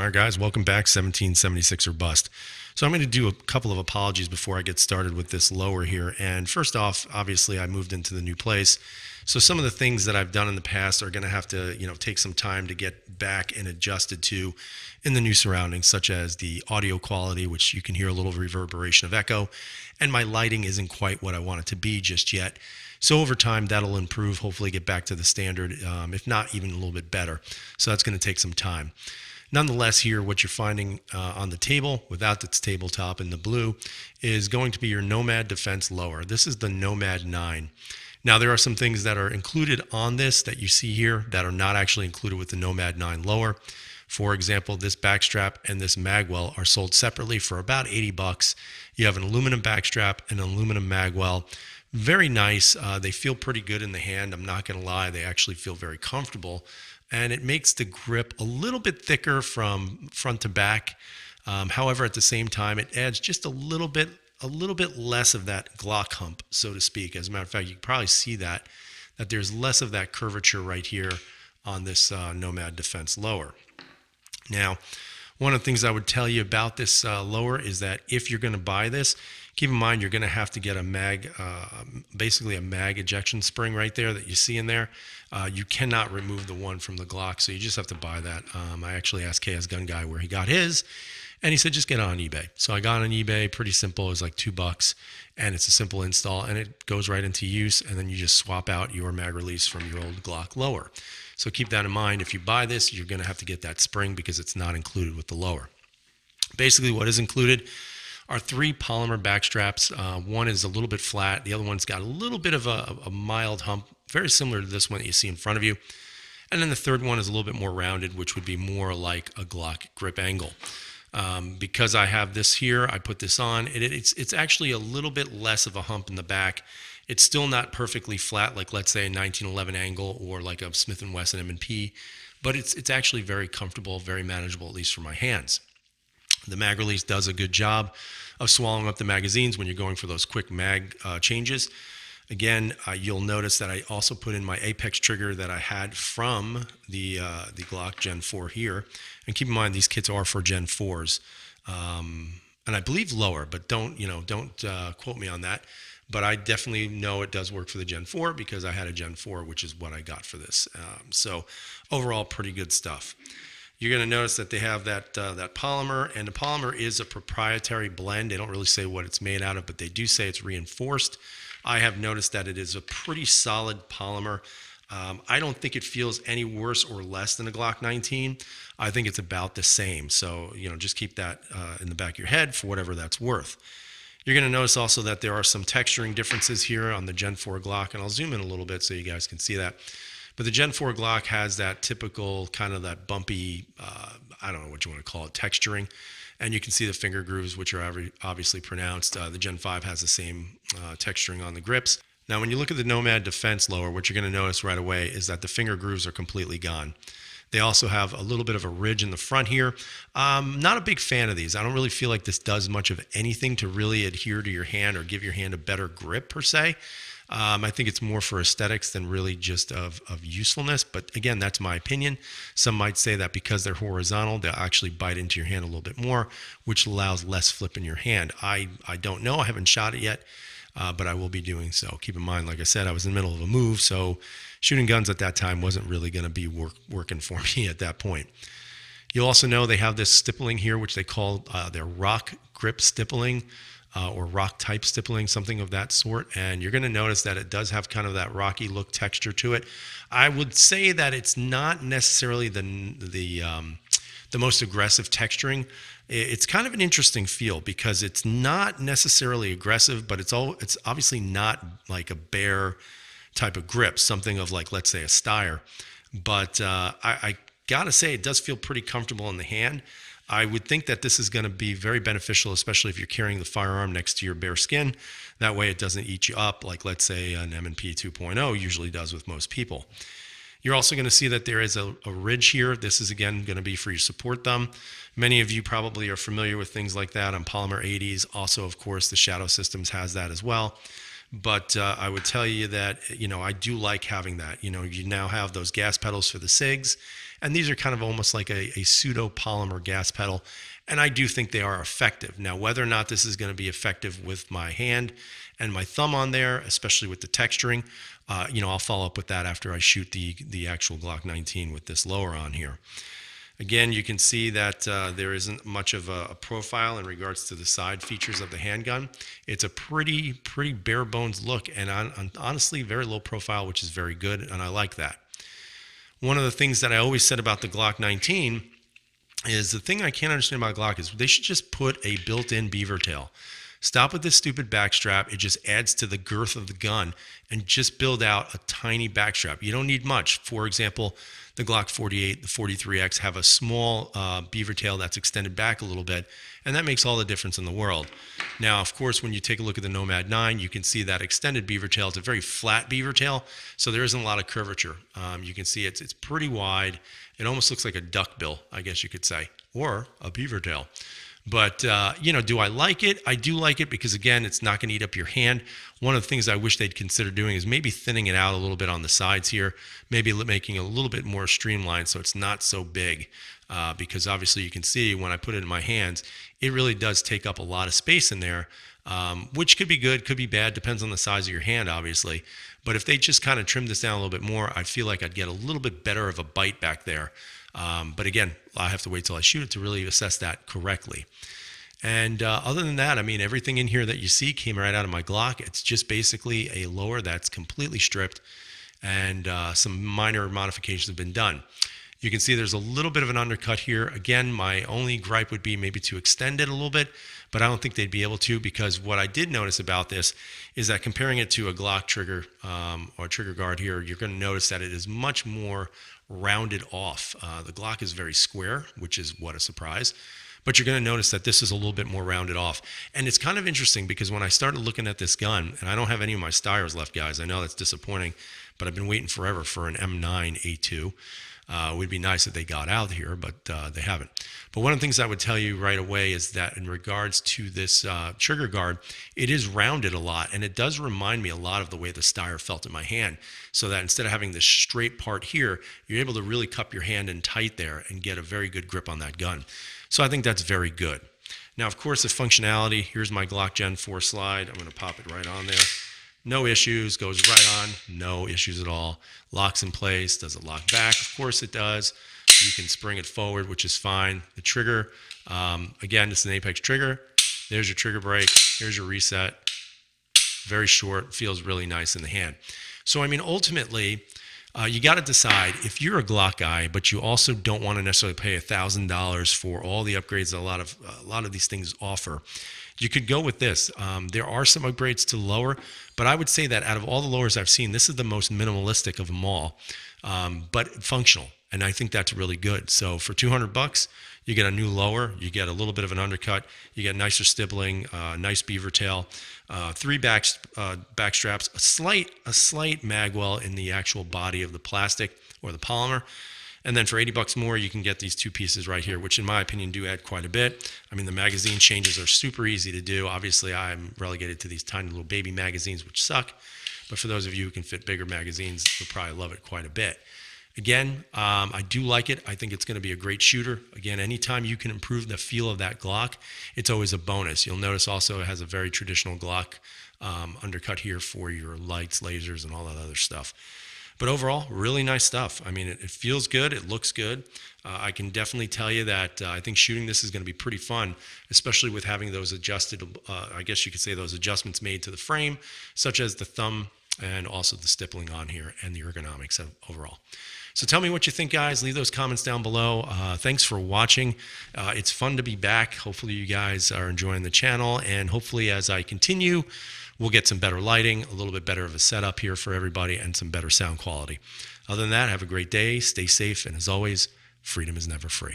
All right, guys, welcome back. 1776 or bust. So I'm going to do a couple of apologies before I get started with this lower here. And first off, obviously, I moved into the new place. So some of the things that I've done in the past are going to have to, take some time to get back and adjusted to in the new surroundings, such as the audio quality, which you can hear a little reverberation of echo. And my lighting isn't quite what I want it to be just yet. So over time, that'll improve, hopefully get back to the standard, if not even a little bit better. So that's going to take some time. Nonetheless, here, what you're finding on the table, without its tabletop in the blue, is going to be your Nomad Defense Lower. This is the Nomad 9. Now, there are some things that are included on this that you see here that are not actually included with the Nomad 9 Lower. For example, this backstrap and this magwell are sold separately for about $80. You have an aluminum backstrap and an aluminum magwell. Very nice. They feel pretty good in the hand. I'm not going to lie. They actually feel very comfortable. And it makes the grip a little bit thicker from front to back. However, at the same time, it adds just a little bit less of that Glock hump, so to speak. As a matter of fact, you can probably see that there's less of that curvature right here on this Nomad Defense Lower. Now, one of the things I would tell you about this lower is that if you're going to buy this, keep in mind you're going to have to get a mag, basically a mag ejection spring right there that you see in there. You cannot remove the one from the Glock, so you just have to buy that. I actually asked KS Gun Guy where he got his, and he said just get it on eBay. So I got it on eBay, pretty simple. It was like $2, and it's a simple install, and it goes right into use, and then you just swap out your mag release from your old Glock lower. So keep that in mind. If you buy this, you're going to have to get that spring because it's not included with the lower. Basically, what is included are 3 polymer backstraps. One is a little bit flat. The other one's got a little bit of a mild hump, very similar to this one that you see in front of you. And then the third one is a little bit more rounded, which would be more like a Glock grip angle. Because I have this here, I put this on. It's actually a little bit less of a hump in the back. It's still not perfectly flat, like let's say a 1911 angle or like a Smith & Wesson M&P, but it's actually very comfortable, very manageable, at least for my hands. The mag release does a good job of swallowing up the magazines when you're going for those quick mag changes. Again, you'll notice that I also put in my Apex trigger that I had from the Glock Gen 4 here. And keep in mind, these kits are for Gen 4s. And I believe lower, but don't quote me on that. But I definitely know it does work for the Gen 4 because I had a Gen 4, which is what I got for this. So overall, pretty good stuff. You're going to notice that they have that polymer, and the polymer is a proprietary blend. They don't really say what it's made out of, but they do say it's reinforced. I have noticed that it is a pretty solid polymer. I don't think it feels any worse or less than a Glock 19. I think it's about the same. So, just keep that in the back of your head for whatever that's worth. You're going to notice also that there are some texturing differences here on the Gen 4 Glock, and I'll zoom in a little bit so you guys can see that. But the Gen 4 Glock has that typical kind of that bumpy, I don't know what you want to call it, texturing. And you can see the finger grooves, which are obviously pronounced. The Gen 5 has the same texturing on the grips. Now, when you look at the Nomad Defense Lower, what you're going to notice right away is that the finger grooves are completely gone. They also have a little bit of a ridge in the front here. Not a big fan of these. I don't really feel like this does much of anything to really adhere to your hand or give your hand a better grip per se. I think it's more for aesthetics than really just of usefulness. But again, that's my opinion. Some might say that because they're horizontal, they'll actually bite into your hand a little bit more, which allows less flip in your hand. I don't know. I haven't shot it yet, but I will be doing so. Keep in mind, like I said, I was in the middle of a move, so shooting guns at that time wasn't really going to be working for me at that point. You'll also know they have this stippling here, which they call their rock grip stippling. Or rock type stippling, something of that sort. And you're going to notice that it does have kind of that rocky look texture to it. I would say that it's not necessarily the most aggressive texturing. It's kind of an interesting feel because it's not necessarily aggressive, but it's obviously not like a bare type of grip, something of like, let's say, a Steyr. But I got to say, it does feel pretty comfortable in the hand. I would think that this is going to be very beneficial, especially if you're carrying the firearm next to your bare skin. That way it doesn't eat you up like, let's say, an M&P 2.0 usually does with most people. You're also going to see that there is a ridge here. This is, again, going to be for your support thumb. Many of you probably are familiar with things like that on Polymer 80s. Also, of course, the Shadow Systems has that as well. But I would tell you that, I do like having that. You now have those gas pedals for the SIGs, and these are kind of almost like a pseudo polymer gas pedal. And I do think they are effective. Now, whether or not this is going to be effective with my hand and my thumb on there, especially with the texturing, I'll follow up with that after I shoot the actual Glock 19 with this lower on here. Again, you can see that there isn't much of a profile in regards to the side features of the handgun. It's a pretty bare bones look, and honestly, very low profile, which is very good, and I like that. One of the things that I always said about the Glock 19 is the thing I can't understand about Glock is they should just put a built-in beaver tail. Stop with this stupid backstrap. It just adds to the girth of the gun, and just build out a tiny backstrap. You don't need much. For example, the Glock 48, the 43X have a small beaver tail that's extended back a little bit, and that makes all the difference in the world. Now, of course, when you take a look at the Nomad 9, you can see that extended beaver tail. It's a very flat beaver tail, so there isn't a lot of curvature. You can see it's pretty wide. It almost looks like a duck bill, I guess you could say, or a beaver tail. But, do I like it? I do like it because, again, it's not going to eat up your hand. One of the things I wish they'd consider doing is maybe thinning it out a little bit on the sides here, maybe making it a little bit more streamlined so it's not so big. Because obviously you can see when I put it in my hands, it really does take up a lot of space in there, which could be good, could be bad, depends on the size of your hand, obviously. But if they just kind of trim this down a little bit more, I feel like I'd get a little bit better of a bite back there. But again, I have to wait till I shoot it to really assess that correctly. And other than that, I mean, everything in here that you see came right out of my Glock. It's just basically a lower that's completely stripped, and some minor modifications have been done. You can see there's a little bit of an undercut here. Again, my only gripe would be maybe to extend it a little bit, but I don't think they'd be able to, because what I did notice about this is that comparing it to a Glock trigger or trigger guard here, you're going to notice that it is much more rounded off. The Glock is very square, which is what a surprise. But you're going to notice that this is a little bit more rounded off. And it's kind of interesting because when I started looking at this gun, and I don't have any of my Steyrs left, guys. I know that's disappointing, but I've been waiting forever for an M9A2. It would be nice if they got out here, but they haven't. But one of the things I would tell you right away is that in regards to this trigger guard, it is rounded a lot, and it does remind me a lot of the way the Steyr felt in my hand, so that instead of having this straight part here, you're able to really cup your hand in tight there and get a very good grip on that gun. So I think that's very good. Now, of course, the functionality, here's my Glock Gen 4 slide. I'm going to pop it right on there. No issues, goes right on, no issues at all. Locks in place, does it lock back? Of course it does. You can spring it forward, which is fine. The trigger, again, it's an Apex trigger. There's your trigger brake, here's your reset. Very short, feels really nice in the hand. So, I mean, ultimately, you got to decide if you're a Glock guy, but you also don't want to necessarily pay $1,000 for all the upgrades that a lot of these things offer. You could go with this. There are some upgrades to the lower, but I would say that out of all the lowers I've seen, this is the most minimalistic of them all, but functional. And I think that's really good. So for $200, you get a new lower, you get a little bit of an undercut, you get nicer stippling, nice beaver tail, 3 back straps, a slight magwell in the actual body of the plastic or the polymer. And then for $80 more, you can get these 2 pieces right here, which in my opinion do add quite a bit. I mean, the magazine changes are super easy to do. Obviously, I'm relegated to these tiny little baby magazines, which suck. But for those of you who can fit bigger magazines, you'll probably love it quite a bit. Again, I do like it. I think it's going to be a great shooter. Again, anytime you can improve the feel of that Glock, it's always a bonus. You'll notice also it has a very traditional Glock undercut here for your lights, lasers, and all that other stuff. But overall, really nice stuff. I mean, it feels good. It looks good. I can definitely tell you that I think shooting this is going to be pretty fun, especially with having those adjusted, I guess you could say those adjustments made to the frame, such as the thumb and also the stippling on here and the ergonomics overall. So tell me what you think, guys. Leave those comments down below. Thanks for watching. It's fun to be back. Hopefully you guys are enjoying the channel, and hopefully as I continue, we'll get some better lighting, a little bit better of a setup here for everybody, and some better sound quality. Other than that, have a great day, stay safe, and as always, freedom is never free.